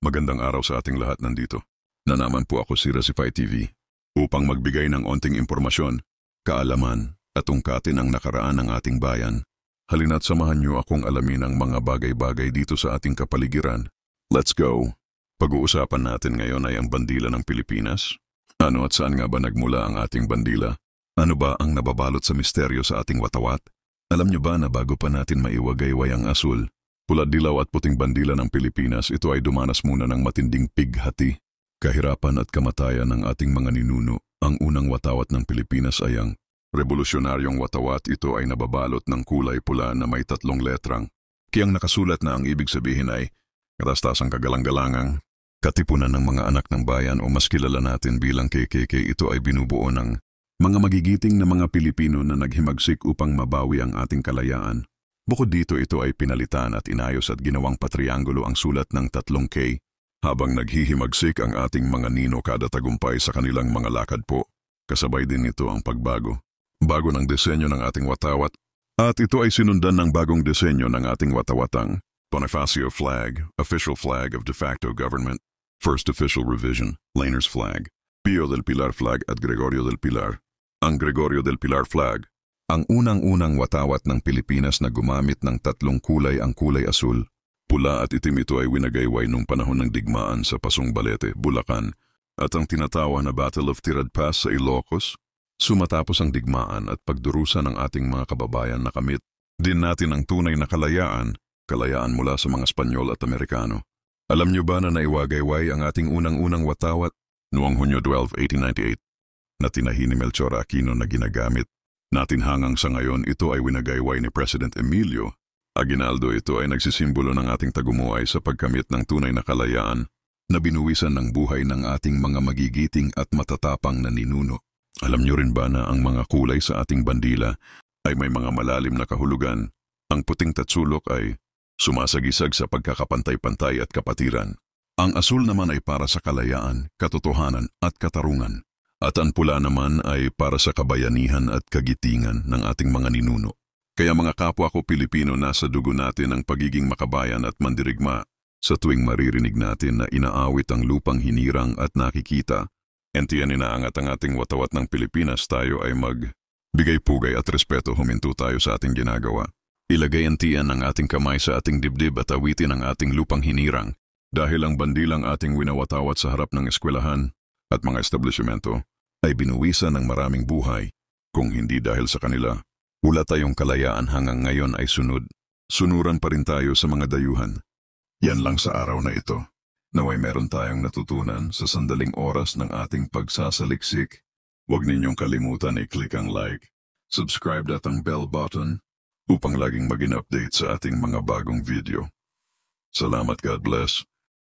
Magandang araw sa ating lahat nandito. Na naman po ako si Recify TV upang magbigay ng onting impormasyon, kaalaman at tungkatin ang nakaraan ng ating bayan. Halina't samahan niyo akong alamin ang mga bagay-bagay dito sa ating kapaligiran. Let's go! Pag-uusapan natin ngayon ay ang bandila ng Pilipinas. Ano at saan nga ba nagmula ang ating bandila? Ano ba ang nababalot sa misteryo sa ating watawat? Alam niyo ba na bago pa natin maiwagayway ang asul, pula, dilaw at puting bandila ng Pilipinas, ito ay dumanas muna ng matinding pighati, kahirapan at kamatayan ng ating mga ninuno. Ang unang watawat ng Pilipinas ay ang revolusyonaryong watawat. Ito ay nababalot ng kulay pula na may 3 letrang. Kiyang nakasulat na ang ibig sabihin ay katastasang kagalang-galangang katipunan ng mga anak ng bayan o mas kilala natin bilang KKK. Ito ay binubuo ng mga magigiting na mga Pilipino na naghimagsik upang mabawi ang ating kalayaan. Bukod dito, ito ay pinalitan at inayos at ginawang patrianggulo ang sulat ng 3K. Habang naghihimagsik ang ating mga nino kada tagumpay sa kanilang mga lakad po, kasabay din ito ang pagbago. Bago ng disenyo ng ating watawat, at ito ay sinundan ng bagong disenyo ng ating watawatang Bonifacio flag, official flag of de facto government, first official revision, Laners flag, Pio del Pilar flag at Gregorio del Pilar. Ang Gregorio del Pilar flag, ang unang-unang watawat ng Pilipinas na gumamit ng 3 kulay. Ang kulay asul, pula at itim, ito ay winagayway nung panahon ng digmaan sa Pasong Balete, Bulacan, at ang tinatawag na Battle of Tirad Pass sa Ilocos. Sumatapos ang digmaan at pagdurusa ng ating mga kababayan, nakamit din natin ang tunay na kalayaan mula sa mga Espanyol at Amerikano. Alam niyo ba na naiwagayway ang ating unang-unang watawat noong Hunyo 12, 1898 na tinahi ni Melchor Aquino na ginagamit natin hanggang sa ngayon? Ito ay winagayway ni President Emilio Aguinaldo. Ito ay nagsisimbolo ng ating tagumuhay sa pagkamit ng tunay na kalayaan na binuwisan ng buhay ng ating mga magigiting at matatapang na ninuno. Alam niyo rin ba na ang mga kulay sa ating bandila ay may mga malalim na kahulugan? Ang puting tatsulok ay sumasagisag sa pagkakapantay-pantay at kapatiran. Ang asul naman ay para sa kalayaan, katotohanan at katarungan. At ang pula naman ay para sa kabayanihan at kagitingan ng ating mga ninuno. Kaya mga kapwa ko Pilipino, nasa dugo natin ang pagiging makabayan at mandirigma. Sa tuwing maririnig natin na inaawit ang lupang hinirang at nakikita, entiyan inaangat ang ating watawat ng Pilipinas, tayo ay magbigay pugay at respeto. Huminto tayo sa ating ginagawa. Ilagay entiyan ang ating kamay sa ating dibdib at awitin ang ating lupang hinirang. Dahil ang bandilang ating winawatawat sa harap ng eskwelahan at mga establishmento ay binuwisan ng maraming buhay. Kung hindi dahil sa kanila, wala tayong kalayaan hanggang ngayon ay sunuran pa rin tayo sa mga dayuhan. Yan lang sa araw na ito. Naway meron tayong natutunan sa sandaling oras ng ating pagsasaliksik. Huwag ninyong kalimutan i-click ang like, subscribe at ang bell button upang laging maging update sa ating mga bagong video. Salamat, God bless.